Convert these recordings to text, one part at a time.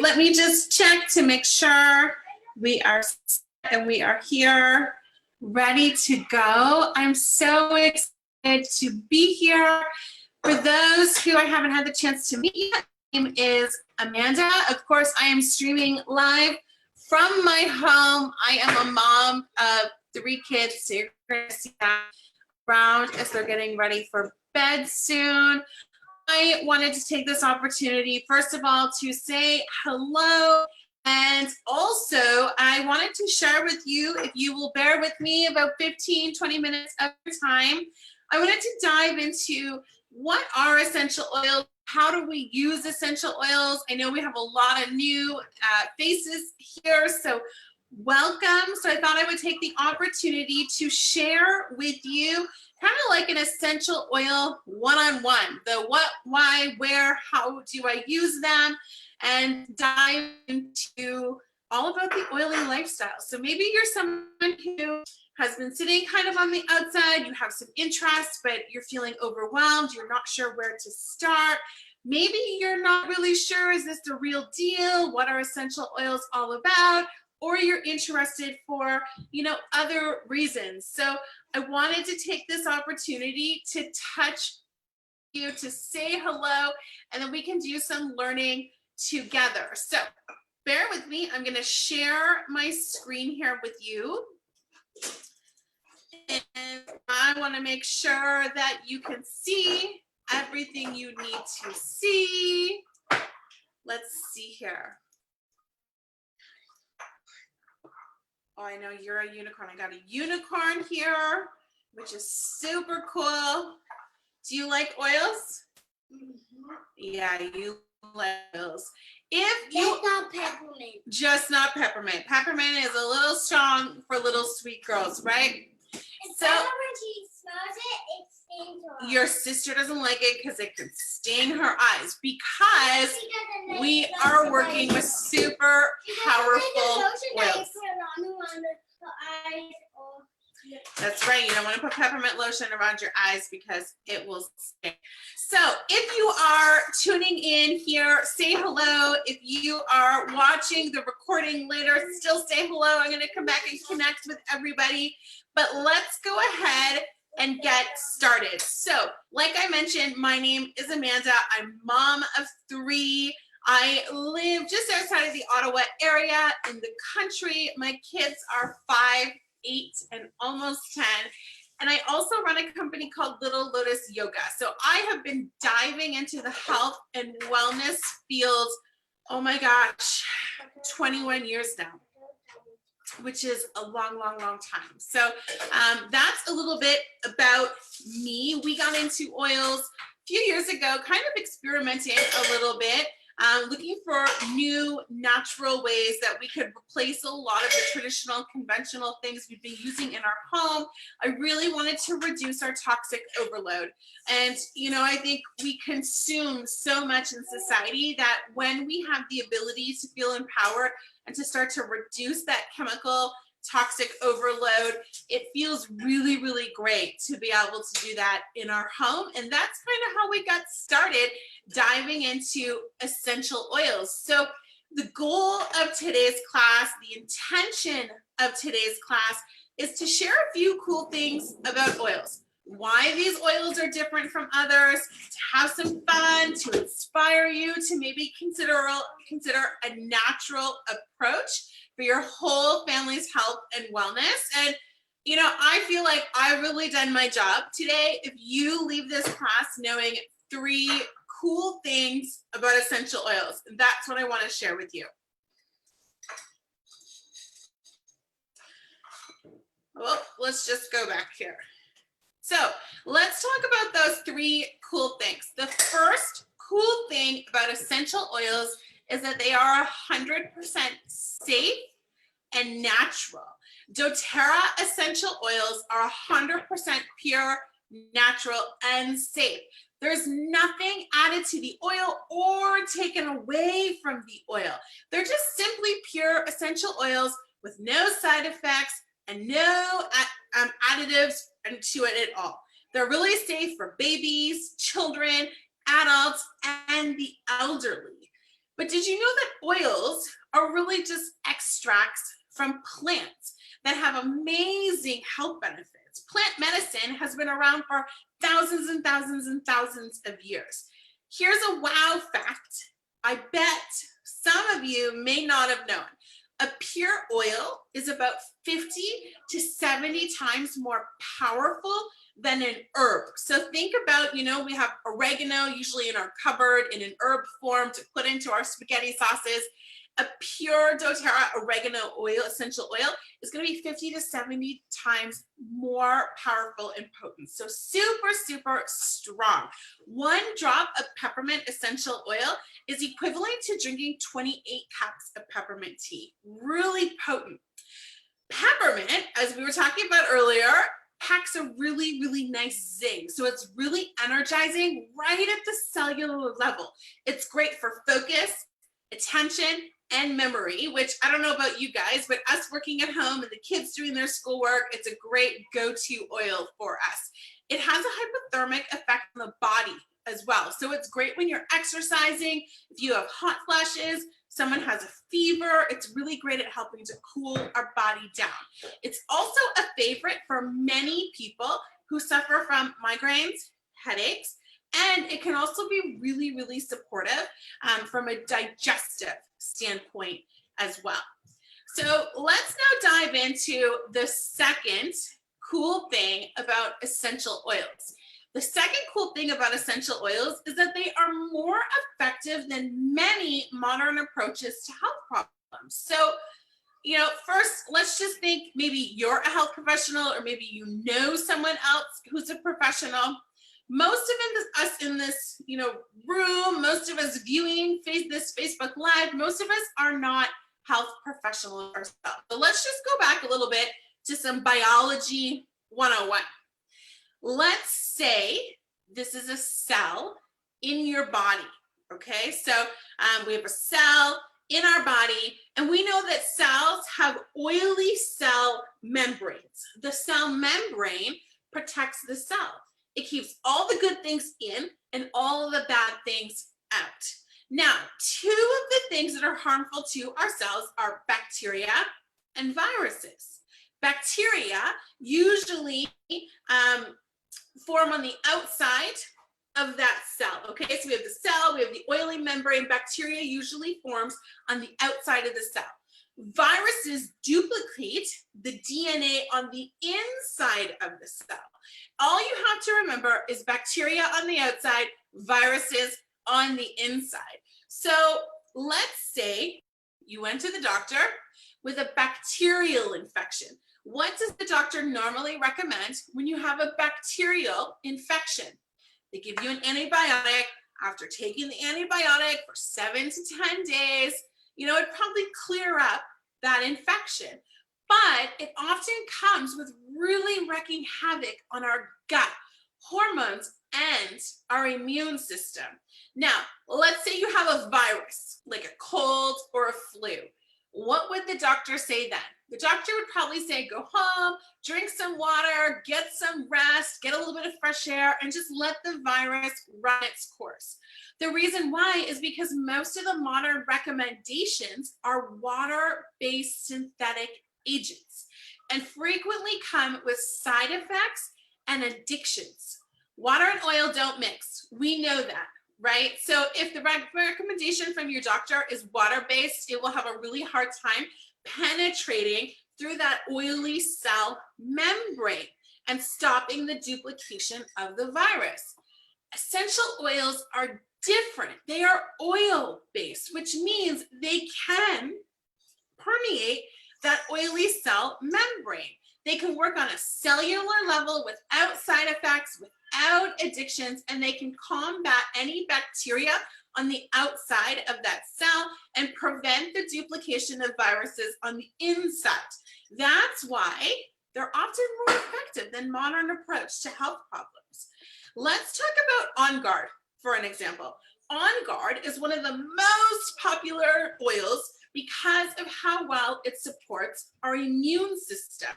let me just check to make sure we are set and we are here, ready to go. I'm so excited to be here. For those who I haven't had the chance to meet yet, my name is Amanda. Of course, I am streaming live from my home. I am a mom of 3 kids, so you're going to see that around as they're getting ready for bed soon. I wanted to take this opportunity, first of all, to say hello, and also I wanted to share with you, if you will bear with me about 15-20 minutes of your time, I wanted to dive into what are essential oils, how do we use essential oils. I know we have a lot of new faces here, so welcome. So I thought I would take the opportunity to share with you kind of like an essential oil one-on-one, the what, why, where, how do I use them, and dive into all about the oily lifestyle. So maybe you're someone who has been sitting kind of on the outside, you have some interest, but you're feeling overwhelmed, you're not sure where to start. Maybe you're not really sure, is this the real deal? What are essential oils all about? Or you're interested for, other reasons. So I wanted to take this opportunity to touch you, to say hello, and then we can do some learning together. So bear with me. I'm going to share my screen here with you. And I want to make sure that you can see everything you need to see. Let's see here. Oh, I know you're a unicorn. I got a unicorn here, which is super cool. Do you like oils? Mm-hmm. Yeah, you like oils. If you just not peppermint. Just not peppermint. Peppermint is a little strong for little sweet girls, right? So when she smells it, it stings her eyes. Your sister doesn't like it because it could sting her eyes, because we are working with super powerful oils. That's right. You don't want to put peppermint lotion around your eyes because it will sting. So if you are tuning in here, say hello. If you are watching the recording later, still say hello. I'm going to come back and connect with everybody. But let's go ahead and get started. So like I mentioned, my name is Amanda. I'm mom of 3. I live just outside of the Ottawa area in the country. My kids are 5, 8, and almost 10. And I also run a company called Little Lotus Yoga. So I have been diving into the health and wellness field, oh my gosh, 21 years now, which is a long, long, long time. So that's a little bit about me. We got into oils a few years ago, kind of experimenting a little bit, looking for new natural ways that we could replace a lot of the traditional conventional things we've been using in our home. I really wanted to reduce our toxic overload. And, I think we consume so much in society that when we have the ability to feel empowered and to start to reduce that chemical toxic overload, it feels really, really great to be able to do that in our home. And that's kind of how we got started diving into essential oils. So the goal of today's class, the intention of today's class, is to share a few cool things about oils. Why these oils are different from others, to have some fun, to inspire you to maybe consider a natural approach for your whole family's health and wellness. And, I feel like I've really done my job today. If you leave this class knowing 3 cool things about essential oils, that's what I want to share with you. Well, let's just go back here. So let's talk about those 3 cool things. The first cool thing about essential oils is that they are 100% safe and natural. Doterra essential oils are 100% pure, natural, and safe. There's nothing added to the oil or taken away from the oil. They're just simply pure essential oils with no side effects and no additives to it at all. They're really safe for babies, children, adults, and the elderly. But did you know that oils are really just extracts from plants that have amazing health benefits? Plant medicine has been around for thousands and thousands and thousands of years. Here's a wow fact I bet some of you may not have known. A pure oil is about 50 to 70 times more powerful than an herb. So think about, we have oregano usually in our cupboard in an herb form to put into our spaghetti sauces. A pure doTERRA oregano oil, essential oil, is going to be 50 to 70 times more powerful and potent. So super, super strong. 1 drop of peppermint essential oil is equivalent to drinking 28 cups of peppermint tea. Really potent. Peppermint, as we were talking about earlier, packs a really, really nice zing. So it's really energizing right at the cellular level. It's great for focus, attention, and memory, which I don't know about you guys, but us working at home and the kids doing their schoolwork, it's a great go-to oil for us. It has a hypothermic effect on the body as well. So it's great when you're exercising, if you have hot flashes, someone has a fever, it's really great at helping to cool our body down. It's also a favorite for many people who suffer from migraines, headaches, and it can also be really, really supportive from a digestive standpoint as well. So let's now dive into the second cool thing about essential oils. The second cool thing about essential oils is that they are more effective than many modern approaches to health problems. So, first, let's just think maybe you're a health professional or maybe you know someone else who's a professional. Most of us in this, room, most of us viewing this Facebook Live, most of us are not health professionals ourselves. So let's just go back a little bit to some biology 101. Let's say this is a cell in your body, okay? So we have a cell in our body, and we know that cells have oily cell membranes. The cell membrane protects the cell. It keeps all the good things in and all of the bad things out. Now, 2 of the things that are harmful to our cells are bacteria and viruses. Bacteria usually form on the outside of that cell, okay? So we have the cell, we have the oily membrane. Bacteria usually forms on the outside of the cell. Viruses duplicate the DNA on the inside of the cell. All you have to remember is bacteria on the outside, viruses on the inside. So let's say you went to the doctor with a bacterial infection. What does the doctor normally recommend when you have a bacterial infection? They give you an antibiotic. After taking the antibiotic for 7 to 10 days, it'd probably clear up that infection. But it often comes with really wreaking havoc on our gut, hormones, and our immune system. Now, let's say you have a virus, like a cold or a flu. What would the doctor say then? The doctor would probably say, go home, drink some water, get some rest, get a little bit of fresh air, and just let the virus run its course. The reason why is because most of the modern recommendations are water-based synthetic agents and frequently come with side effects and addictions. Water and oil don't mix. We know that, right? So if the recommendation from your doctor is water-based, it will have a really hard time penetrating through that oily cell membrane and stopping the duplication of the virus. Essential oils are different. They are oil-based, which means they can permeate that oily cell membrane. They can work on a cellular level without side effects, without addictions, and they can combat any bacteria on the outside of that cell and prevent the duplication of viruses on the inside. That's why they're often more effective than modern approach to health problems. Let's talk about Onguard for an example. Onguard is one of the most popular oils because of how well it supports our immune system.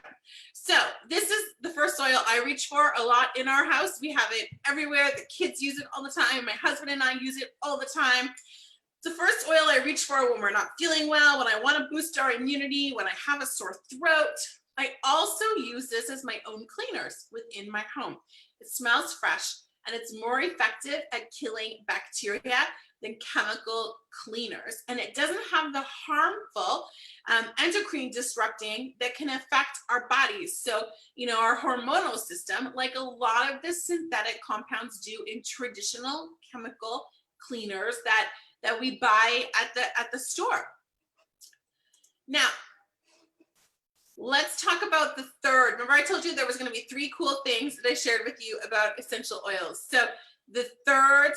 So this is the first oil I reach for a lot in our house. We have it everywhere. The kids use it all the time. My husband and I use it all the time. It's the first oil I reach for when we're not feeling well, when I want to boost our immunity, when I have a sore throat. I also use this as my own cleaners within my home. It smells fresh and it's more effective at killing bacteria than chemical cleaners. And it doesn't have the harmful endocrine disrupting that can affect our bodies. So, our hormonal system, like a lot of the synthetic compounds do in traditional chemical cleaners that we buy at the store. Now, let's talk about the third. Remember I told you there was going to be 3 cool things that I shared with you about essential oils. So the third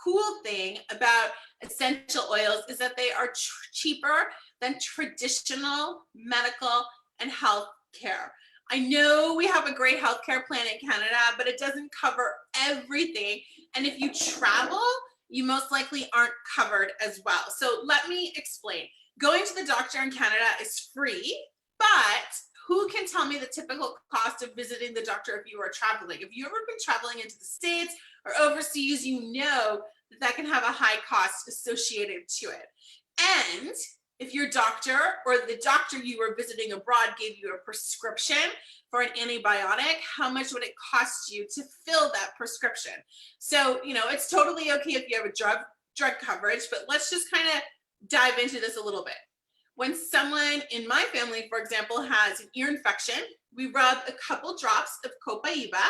cool thing about essential oils is that they are cheaper than traditional medical and health care. I know we have a great healthcare plan in Canada, but it doesn't cover everything. And if you travel, you most likely aren't covered as well. So let me explain. Going to the doctor in Canada is free, but who can tell me the typical cost of visiting the doctor if you are traveling? If you've ever been traveling into the States or overseas, you know that can have a high cost associated to it. And if your doctor or the doctor you were visiting abroad gave you a prescription for an antibiotic, how much would it cost you to fill that prescription? So, it's totally okay if you have a drug coverage, but let's just kind of dive into this a little bit. When someone in my family, for example, has an ear infection, we rub a couple drops of copaiba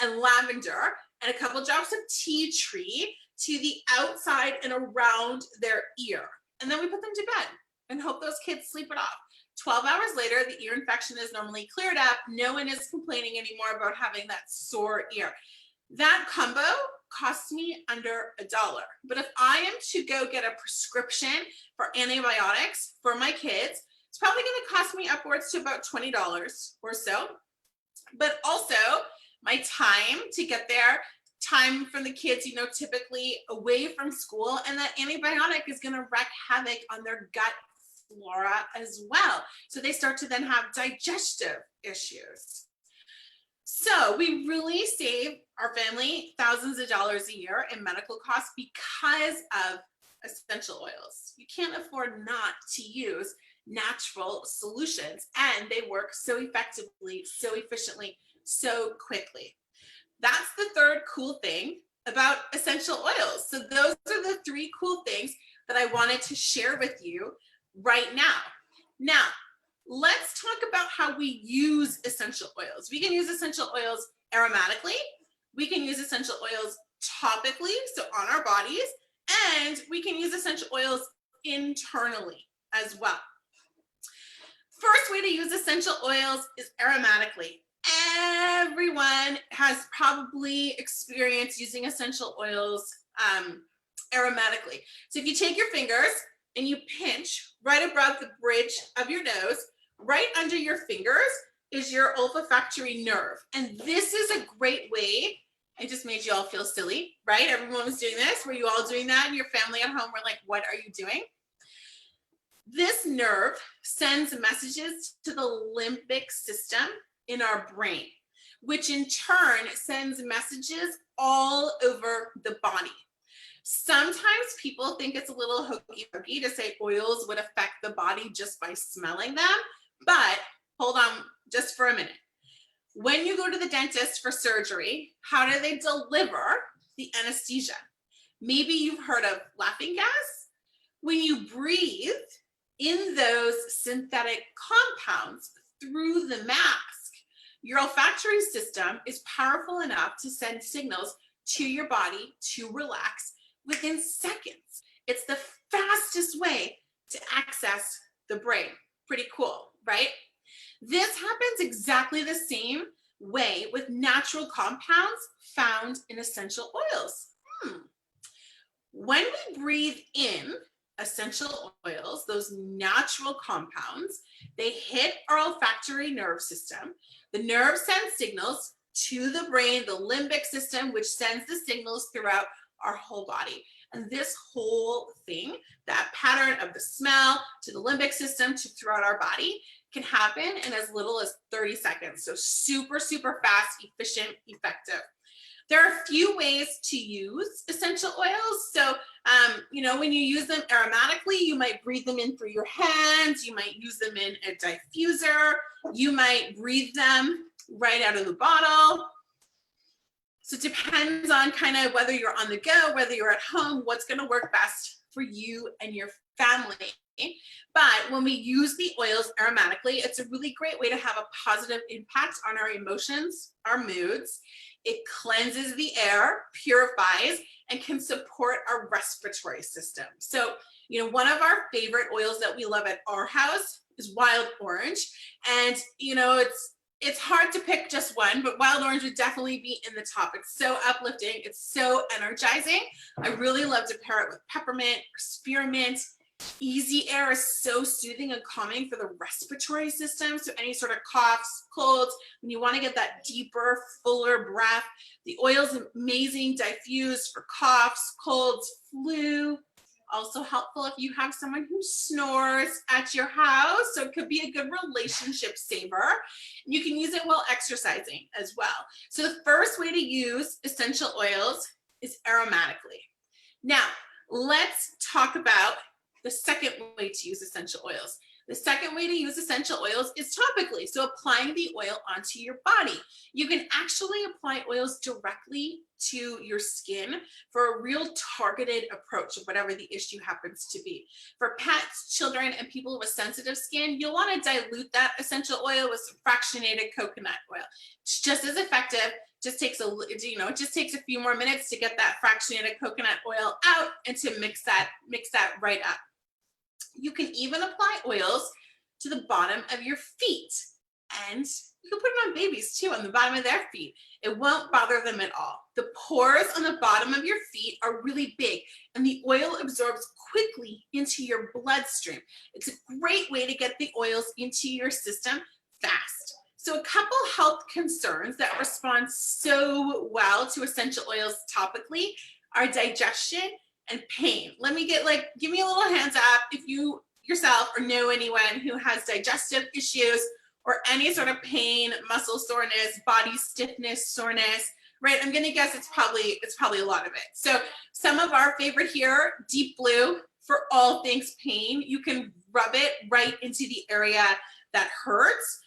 and lavender and a couple drops of tea tree to the outside and around their ear. And then we put them to bed and hope those kids sleep it off. 12 hours later, the ear infection is normally cleared up. No one is complaining anymore about having that sore ear. That combo costs me under $1. But if I am to go get a prescription for antibiotics for my kids, it's probably going to cost me upwards to about $20 or so. But also my time to get there, time from the kids, typically away from school, and that antibiotic is going to wreak havoc on their gut flora as well. So they start to then have digestive issues. So we really save our family thousands of dollars a year in medical costs because of essential oils. You can't afford not to use natural solutions, and they work so effectively, so efficiently, so quickly. That's the third cool thing about essential oils. So those are the 3 cool things that I wanted to share with you right now. Now, let's talk about how we use essential oils. We can use essential oils aromatically. We can use essential oils topically, so on our bodies, and we can use essential oils internally as well. First way to use essential oils is aromatically. Everyone has probably experienced using essential oils aromatically. So if you take your fingers and you pinch right above the bridge of your nose, right under your fingers is your olfactory nerve. And this is a great way. I just made you all feel silly, right? Everyone was doing this. Were you all doing that? And your family at home were like, what are you doing? This nerve sends messages to the limbic system in our brain, which in turn sends messages all over the body. Sometimes people think it's a little hokey-pokey to say oils would affect the body just by smelling them, but hold on just for a minute. When you go to the dentist for surgery, how do they deliver the anesthesia? Maybe you've heard of laughing gas. When you breathe in those synthetic compounds through the mask, your olfactory system is powerful enough to send signals to your body to relax within seconds. It's the fastest way to access the brain. Pretty cool, right? This happens exactly the same way with natural compounds found in essential oils. When we breathe in essential oils, those natural compounds, they hit our olfactory nerve system. The nerve sends signals to the brain, the limbic system, which sends the signals throughout our whole body. And this whole thing, that pattern of the smell to the limbic system to throughout our body, can happen in as little as 30 seconds. So super, super fast, efficient, effective. There are a few ways to use essential oils. So, you know, when you use them aromatically, you might breathe them in through your hands. You might use them in a diffuser. You might breathe them right out of the bottle. So it depends on kind of whether you're on the go, whether you're at home, what's going to work best for you and your family. But when we use the oils aromatically, it's a really great way to have a positive impact on our emotions, our moods. It cleanses the air, purifies, and can support our respiratory system. So, you know, one of our favorite oils that we love at our house is wild orange. And, you know, it's hard to pick just one, but wild orange would definitely be in the top. It's so uplifting. It's so energizing. I really love to pair it with peppermint or spearmint. Easy air is so soothing and calming for the respiratory system. So any sort of coughs, colds, when you want to get that deeper, fuller breath, the oil is amazing, diffused for coughs, colds, flu. Also helpful if you have someone who snores at your house. So it could be a good relationship saver. You can use it while exercising as well. So the first way to use essential oils is aromatically. Now, let's talk about the second way to use essential oils. The second way to use essential oils is topically. So applying the oil onto your body. You can actually apply oils directly to your skin for a real targeted approach of whatever the issue happens to be. For pets, children, and people with sensitive skin, you'll want to dilute that essential oil with some fractionated coconut oil. It's just as effective. Just takes it just takes a few more minutes to get that fractionated coconut oil out and to mix that right up. You can even apply oils to the bottom of your feet, and you can put it on babies too, on the bottom of their feet. It won't bother them at all. The pores on the bottom of your feet are really big, and the oil absorbs quickly into your bloodstream. It's a great way to get the oils into your system fast. So a couple health concerns that respond so well to essential oils topically are digestion and pain. Give me a little hands up if you yourself or know anyone who has digestive issues or any sort of pain, muscle soreness, body stiffness, soreness, right? I'm gonna guess it's probably a lot of it. So some of our favorite here, Deep Blue for all things pain. You can rub it right into the area that hurts.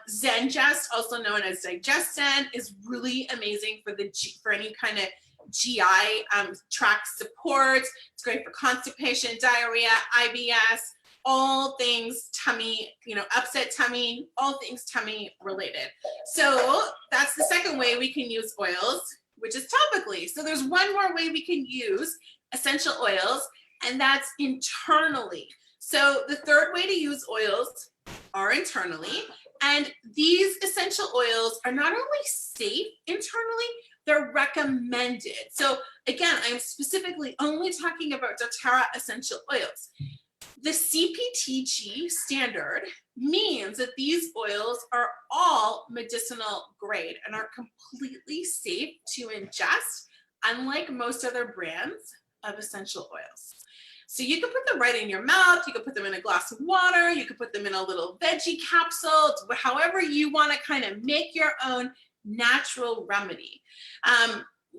Zengest, also known as Digestin, is really amazing for any kind of GI tract support. It's great for constipation, diarrhea, IBS, all things tummy, upset tummy, all things tummy related. So that's the second way we can use oils, which is topically. So there's one more way we can use essential oils, and that's internally. So the third way to use oils are internally, and these essential oils are not only safe internally, they're recommended. So again, I'm specifically only talking about doTERRA essential oils. The CPTG standard means that these oils are all medicinal grade and are completely safe to ingest, unlike most other brands of essential oils. So you can put them right in your mouth, you can put them in a glass of water, you can put them in a little veggie capsule, however you want to kind of make your own natural remedy.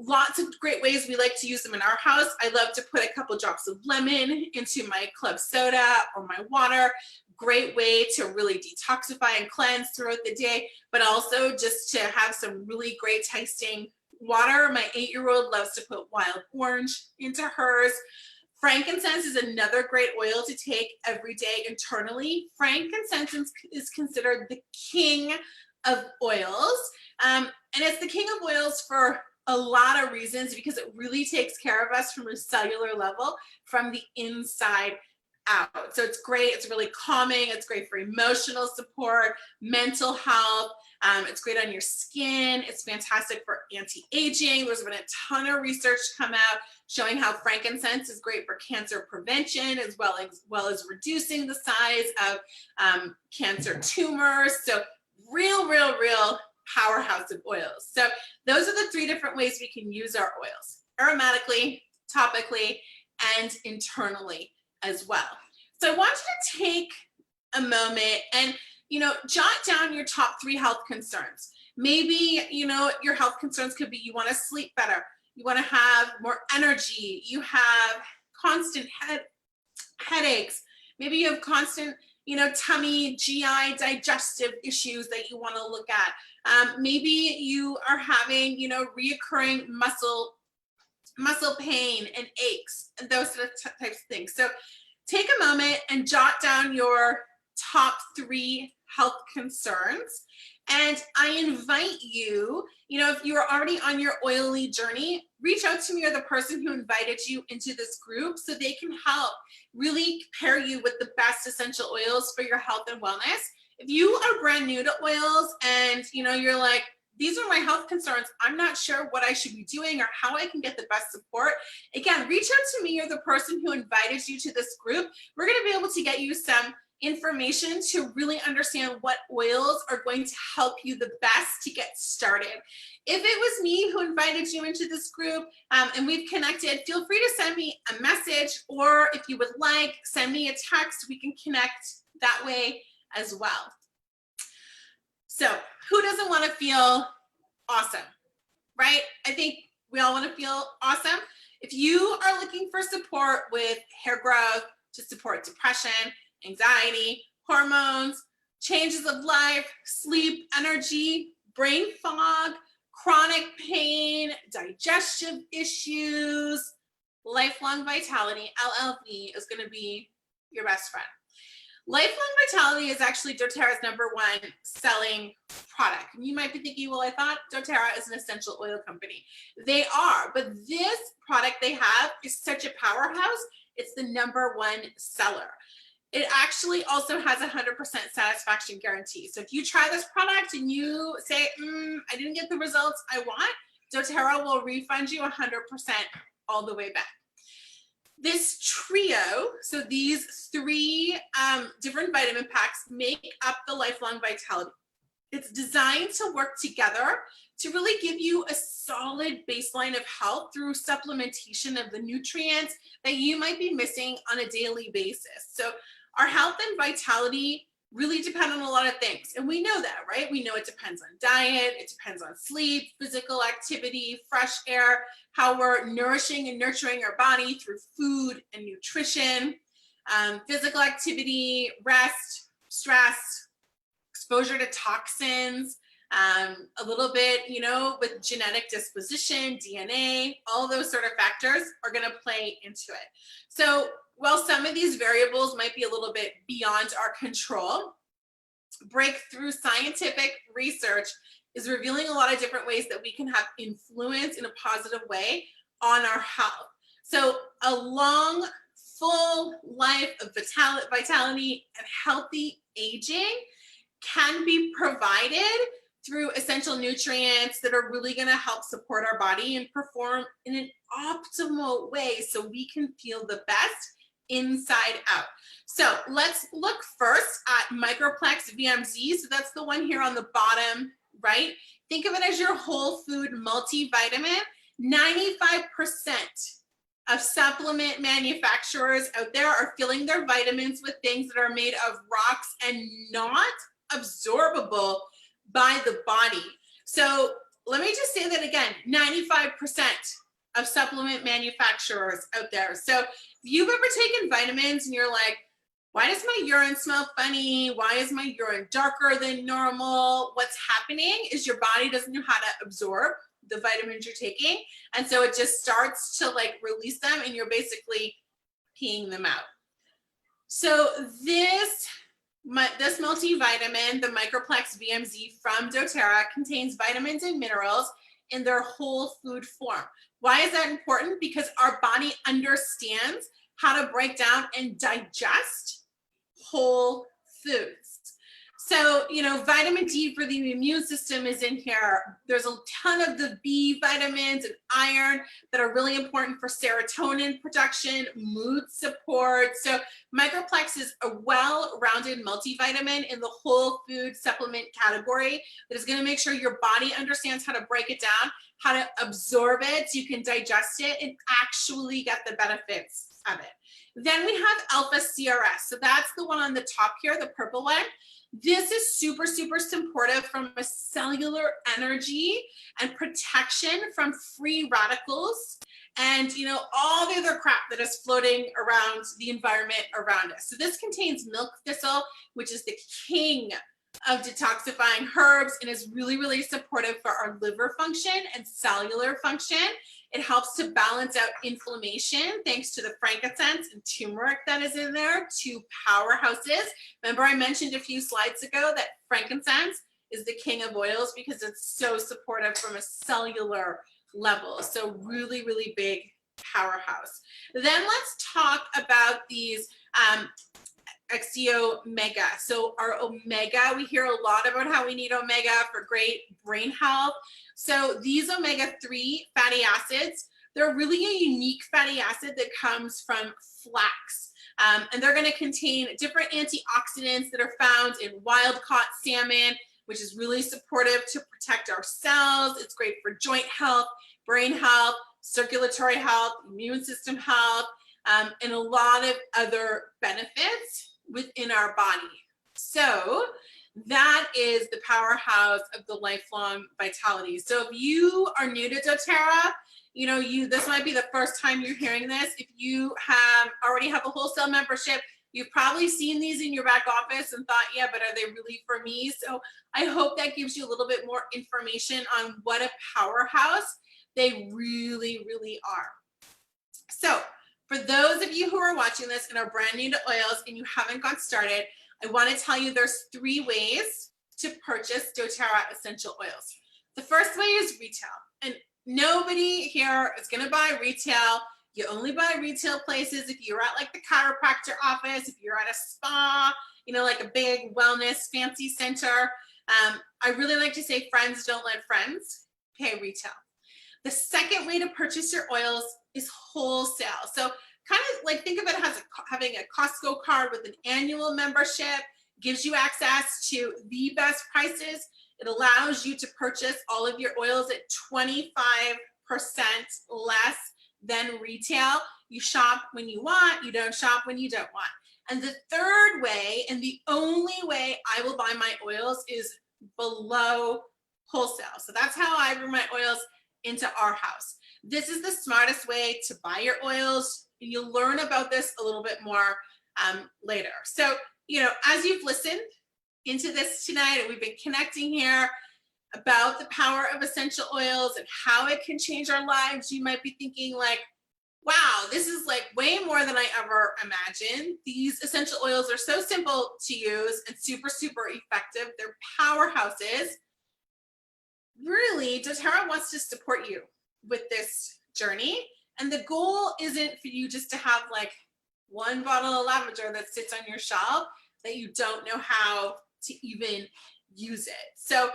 Lots of great ways we like to use them in our house. I love to put a couple drops of lemon into my club soda or my water. Great way to really detoxify and cleanse throughout the day, but also just to have some really great tasting water. My 8-year-old loves to put wild orange into hers. Frankincense is another great oil to take every day internally. Frankincense is considered the king of oils. And it's the king of oils for a lot of reasons, because it really takes care of us from a cellular level, from the inside out. So it's great. It's really calming. It's great for emotional support, mental health. It's great on your skin. It's fantastic for anti-aging. There's been a ton of research come out showing how frankincense is great for cancer prevention, as well as reducing the size of cancer tumors. So real powerhouse of oils. So those are the 3 different ways we can use our oils: aromatically, topically, and internally as well. So I want you to take a moment and jot down your top 3 health concerns. Maybe your health concerns could be you want to sleep better, you want to have more energy, you have constant headaches. Maybe you have constant, tummy, GI, digestive issues that you want to look at. Maybe you are having, reoccurring muscle pain and aches and those types of things. So take a moment and jot down your top 3 health concerns. And I invite you, if you're already on your oily journey, reach out to me or the person who invited you into this group so they can help really pair you with the best essential oils for your health and wellness. If you are brand new to oils and you're like, these are my health concerns, I'm not sure what I should be doing or how I can get the best support, again, reach out to me or the person who invited you to this group. We're going to be able to get you some information to really understand what oils are going to help you the best to get started. If it was me who invited you into this group and we've connected, feel free to send me a message, or if you would like, send me a text. We can connect that way as well. So who doesn't want to feel awesome, right? I think we all want to feel awesome. If you are looking for support with hair growth, to support depression, anxiety, hormones, changes of life, sleep, energy, brain fog, chronic pain, digestive issues, lifelong vitality, LLV is going to be your best friend. Lifelong Vitality is actually doTERRA's #1 selling product. And you might be thinking, well, I thought doTERRA is an essential oil company. They are, but this product they have is such a powerhouse. It's the #1 seller. It actually also has 100% satisfaction guarantee. So if you try this product and you say, I didn't get the results I want, doTERRA will refund you 100% all the way back. This trio, so these 3 different vitamin packs make up the Lifelong Vitality. It's designed to work together to really give you a solid baseline of health through supplementation of the nutrients that you might be missing on a daily basis. So our health and vitality really depend on a lot of things. And we know that, right? We know it depends on diet, it depends on sleep, physical activity, fresh air, how we're nourishing and nurturing our body through food and nutrition, physical activity, rest, stress, exposure to toxins, a little bit, with genetic disposition, DNA, all those sort of factors are going to play into it. So while some of these variables might be a little bit beyond our control, breakthrough scientific research is revealing a lot of different ways that we can have influence in a positive way on our health. So a long, full life of vitality and healthy aging can be provided through essential nutrients that are really going to help support our body and perform in an optimal way so we can feel the best inside out. So let's look first at Microplex VMZ. So that's the one here on the bottom right. Think of it as your whole food multivitamin. 95% of supplement manufacturers out there are filling their vitamins with things that are made of rocks and not absorbable by the body. So let me just say that again, 95% of supplement manufacturers out there. So if you've ever taken vitamins and you're like, why does my urine smell funny? Why is my urine darker than normal? What's happening is your body doesn't know how to absorb the vitamins you're taking. And so it just starts to release them and you're basically peeing them out. So this multivitamin, the Microplex VMZ from doTERRA, contains vitamins and minerals in their whole food form. Why is that important? Because our body understands how to break down and digest whole foods. So, vitamin D for the immune system is in here. There's a ton of the B vitamins and iron that are really important for serotonin production, mood support. So Microplex is a well-rounded multivitamin in the whole food supplement category that is going to make sure your body understands how to break it down, how to absorb it so you can digest it and actually get the benefits of it. Then we have Alpha CRS. So that's the one on the top here, the purple one. This is super, super supportive from a cellular energy and protection from free radicals and all the other crap that is floating around the environment around us. So this contains milk thistle, which is the king of detoxifying herbs and is really, really supportive for our liver function and cellular function. It helps to balance out inflammation thanks to the frankincense and turmeric that is in there, two powerhouses. Remember I mentioned a few slides ago that frankincense is the king of oils because it's so supportive from a cellular level. So really, really big powerhouse. Then let's talk about these XDO Omega. So our omega, we hear a lot about how we need omega for great brain health. So these omega-3 fatty acids, they're really a unique fatty acid that comes from flax. And they're going to contain different antioxidants that are found in wild-caught salmon, which is really supportive to protect our cells. It's great for joint health, brain health, circulatory health, immune system health, and a lot of other benefits within our body. So that is the powerhouse of the lifelong vitality. So if you are new to doTERRA, this might be the first time you're hearing this. If you already have a wholesale membership, you've probably seen these in your back office and thought, yeah, but are they really for me? So I hope that gives you a little bit more information on what a powerhouse they really, really are. So for those of you who are watching this and are brand new to oils and you haven't got started, I want to tell you there's 3 ways to purchase doTERRA essential oils. The first way is retail, and nobody here is going to buy retail. You only buy retail places if you're at like the chiropractor office, if you're at a spa, like a big wellness fancy center. I really like to say friends don't let friends pay retail. The second way to purchase your oils is wholesale. So kind of like think of it as having a Costco card with an annual membership, gives you access to the best prices. It allows you to purchase all of your oils at 25% less than retail. You shop when you want, you don't shop when you don't want. And the third way, and the only way I will buy my oils, is below wholesale. So that's how I bring my oils into our house. This is the smartest way to buy your oils. You'll learn about this a little bit more later. So, as you've listened into this tonight, and we've been connecting here about the power of essential oils and how it can change our lives, you might be thinking like, wow, this is like way more than I ever imagined. These essential oils are so simple to use and super, super effective. They're powerhouses. Really, doTERRA wants to support you with this journey. And the goal isn't for you just to have like one bottle of lavender that sits on your shelf that you don't know how to even use it. So,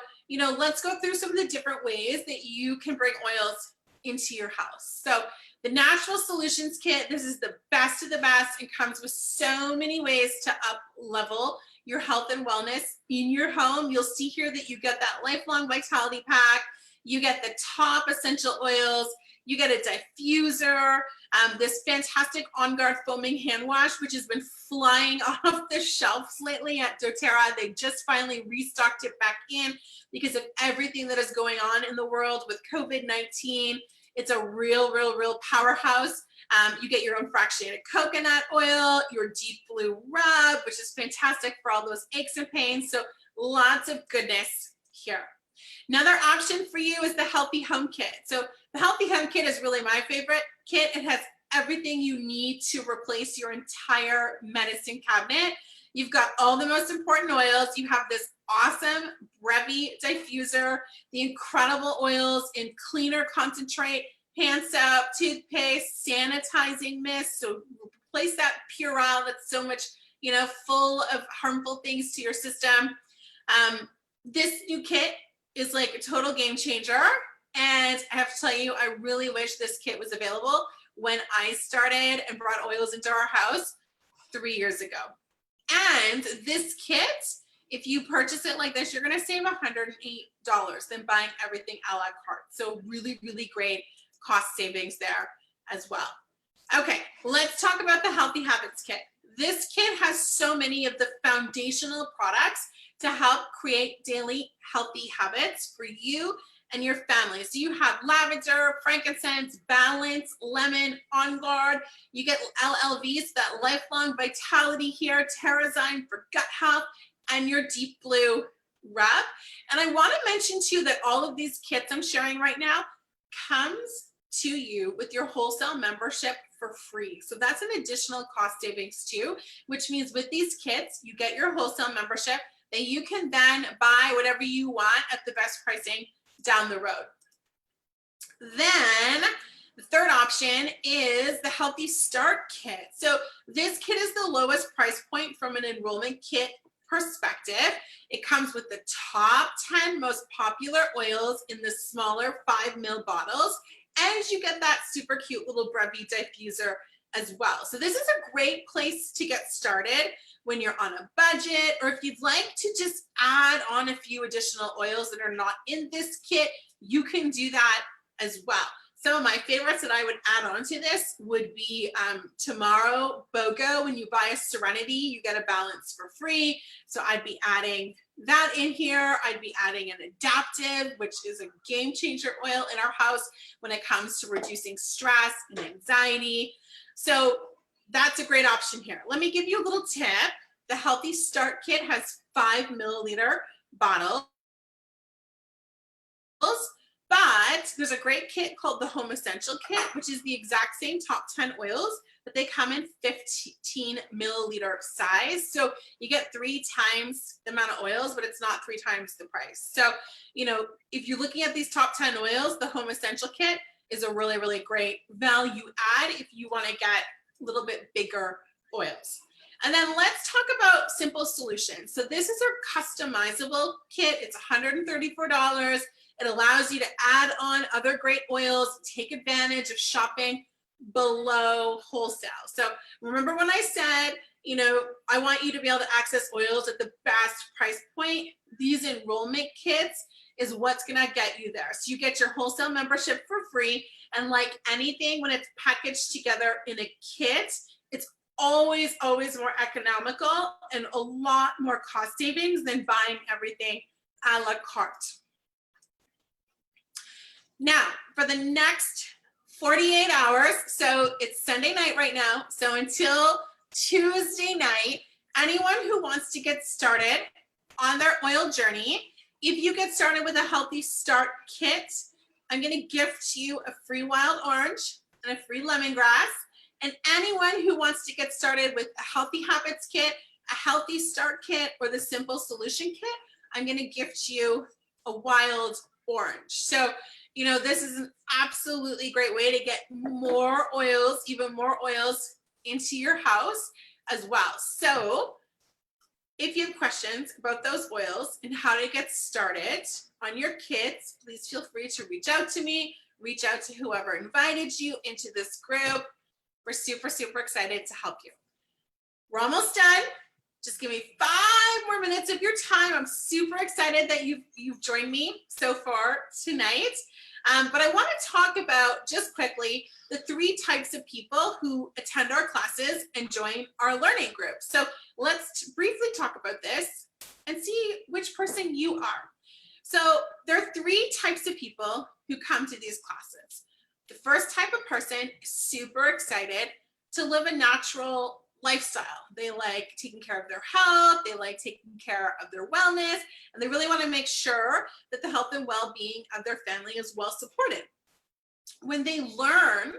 let's go through some of the different ways that you can bring oils into your house. So the Natural Solutions Kit, this is the best of the best. It comes with so many ways to up level your health and wellness in your home. You'll see here that you get that lifelong vitality pack. You get the top essential oils. You get a diffuser, this fantastic Onguard foaming hand wash, which has been flying off the shelves lately at doTERRA. They just finally restocked it back in because of everything that is going on in the world with COVID-19. It's a real powerhouse. You get your own fractionated coconut oil, your deep blue rub, which is fantastic for all those aches and pains. So lots of goodness here. Another option for you is the Healthy Home Kit. So the Healthy Home Kit is really my favorite kit. It has everything you need to replace your entire medicine cabinet. You've got all the most important oils. You have this awesome Brevi diffuser, the incredible oils in cleaner concentrate, hand soap, toothpaste, sanitizing mist. So replace that Purell that's so much, full of harmful things to your system. This new kit is like a total game changer. And I have to tell you, I really wish this kit was available when I started and brought oils into our house 3 years ago. And this kit, if you purchase it like this, you're going to save $108 than buying everything a la carte. So really great cost savings there as well. Okay, let's talk about the Healthy Habits Kit. This kit has so many of the foundational products to help create daily healthy habits for you and your family. So you have lavender, frankincense, balance, lemon, Onguard. You get LLVs, that lifelong vitality here, Terrazyme for gut health, and your deep blue rub. And I want to mention too that all of these kits I'm sharing right now comes to you with your wholesale membership for free. So that's an additional cost savings too, which means with these kits, you get your wholesale membership that you can then buy whatever you want at the best pricing down the road. Then the third option is the Healthy Start Kit. So this kit is the lowest price point from an enrollment kit perspective. It comes with the top 10 most popular oils in the smaller 5 ml bottles, and you get that super cute little Brevi diffuser as well. So this is a great place to get started when you're on a budget, or if you'd like to just add on a few additional oils that are not in this kit, you can do that as well. Some of my favorites that I would add on to this would be Tomorrow BOGO. When you buy a Serenity, you get a balance for free. So I'd be adding that in here. I'd be adding an Adaptive, which is a game changer oil in our house when it comes to reducing stress and anxiety. So that's a great option here. Let me give you a little tip. The Healthy Start Kit has 5 milliliter bottles. But there's a great kit called the Home Essential Kit, which is the exact same top 10 oils, but they come in 15 milliliter size. So you get 3 times the amount of oils, but it's not 3 times the price. So, you know, if you're looking at these top 10 oils, the Home Essential Kit is a really, really great value add if you want to get a little bit bigger oils. And then let's talk about Simple Solutions. So this is our customizable kit. It's $134. It allows you to add on other great oils, take advantage of shopping below wholesale. So remember when I said, you know, I want you to be able to access oils at the best price point? These enrollment kits is what's gonna get you there. So you get your wholesale membership for free. And like anything, when it's packaged together in a kit, it's always, always more economical and a lot more cost savings than buying everything a la carte. Now, for the next 48 hours, so it's Sunday night right now, so until Tuesday night, anyone who wants to get started on their oil journey, if you get started with a Healthy Start Kit, I'm going to gift you a free wild orange and a free lemongrass. And anyone who wants to get started with a Healthy Habits Kit, a Healthy Start Kit, or the Simple Solution Kit, I'm going to gift you a wild orange. So, you know, this is an absolutely great way to get more oils, even more oils into your house as well. So if you have questions about those oils and how to get started on your kits, please feel free to reach out to me, reach out to whoever invited you into this group. We're super, super excited to help you. We're almost done. Just give me 5 more minutes of your time. I'm super excited that you've joined me so far tonight. But I want to talk about, just quickly, the 3 types of people who attend our classes and join our learning group. So let's briefly talk about this and see which person you are. So there are 3 types of people who come to these classes. The first type of person is super excited to live a natural lifestyle. They like taking care of their health, they like taking care of their wellness, and they really want to make sure that the health and well-being of their family is well supported. When they learn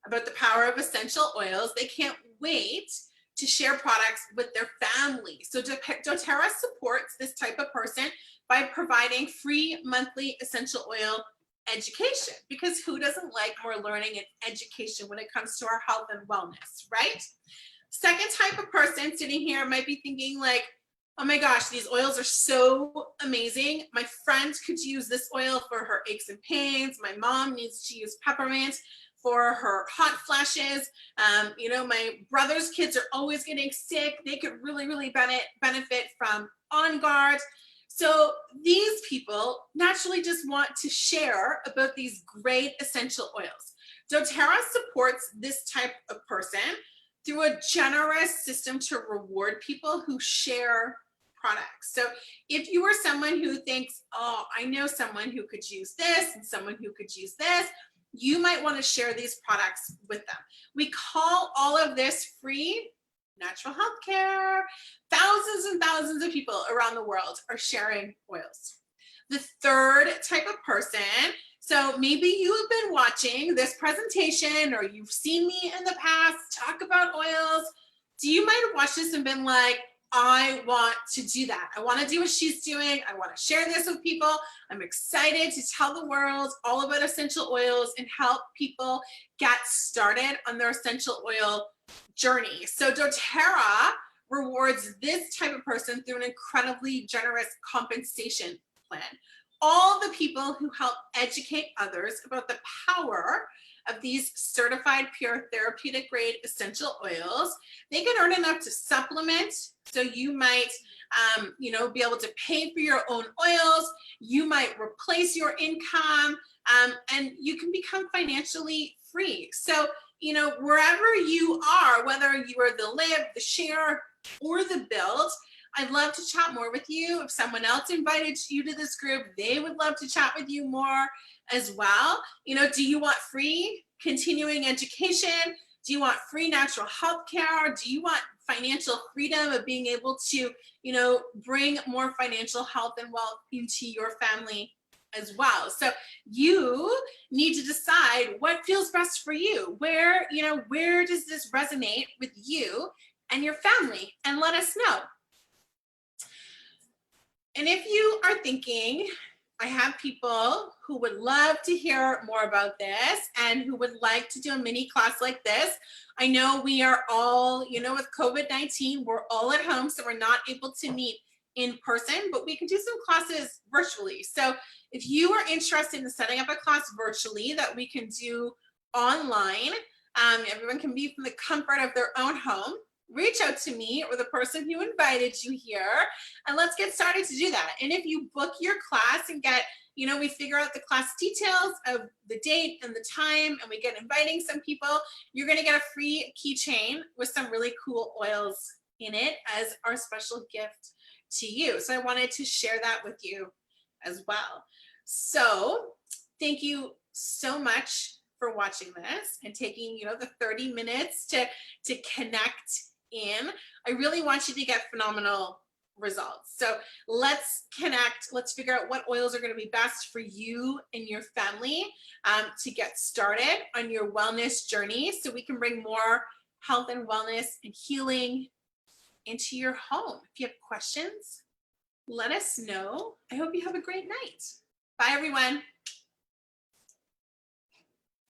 about the power of essential oils, they can't wait to share products with their family. So doTERRA supports this type of person by providing free monthly essential oil education, because who doesn't like more learning and education when it comes to our health and wellness, right? Second type of person sitting here might be thinking like, oh my gosh, these oils are so amazing. My friend could use this oil for her aches and pains. My mom needs to use peppermint for her hot flashes. You know, my brother's kids are always getting sick. They could really, really benefit from Onguard. So these people naturally just want to share about these great essential oils. doTERRA supports this type of person through a generous system to reward people who share products. So if you are someone who thinks, oh, I know someone who could use this and someone who could use this, you might want to share these products with them. We call all of this free natural health care. Thousands and thousands of people around the world are sharing oils. The third type of person, so maybe you have been watching this presentation or you've seen me in the past talk about oils. So you might have watched this and been like, I want to do that. I want to do what she's doing. I want to share this with people. I'm excited to tell the world all about essential oils and help people get started on their essential oil journey. So doTERRA rewards this type of person through an incredibly generous compensation plan. All the people who help educate others about the power of these certified pure therapeutic grade essential oils, they can earn enough to supplement. So you might, be able to pay for your own oils. You might replace your income, and you can become financially free. So, wherever you are, whether you are the live, the share, or the build, I'd love to chat more with you. If someone else invited you to this group, they would love to chat with you more as well. Do you want free continuing education? Do you want free natural health care? Do you want financial freedom of being able to, bring more financial health and wealth into your family as well? So you need to decide what feels best for you. Where does this resonate with you and your family? And let us know. And if you are thinking, I have people who would love to hear more about this and who would like to do a mini class like this. I know we are all, with COVID-19, we're all at home, so we're not able to meet in person, but we can do some classes virtually. So if you are interested in setting up a class virtually that we can do online, everyone can be from the comfort of their own home, reach out to me or the person who invited you here, and let's get started to do that. And if you book your class and get, we figure out the class details of the date and the time, and we get inviting some people, you're going to get a free keychain with some really cool oils in it as our special gift to you. So I wanted to share that with you as well. So thank you so much for watching this and taking, the 30 minutes to connect in. I really want you to get phenomenal results. So let's connect. Let's figure out what oils are going to be best for you and your family to get started on your wellness journey, so we can bring more health and wellness and healing into your home. If you have questions, let us know. I hope you have a great night. Bye, everyone.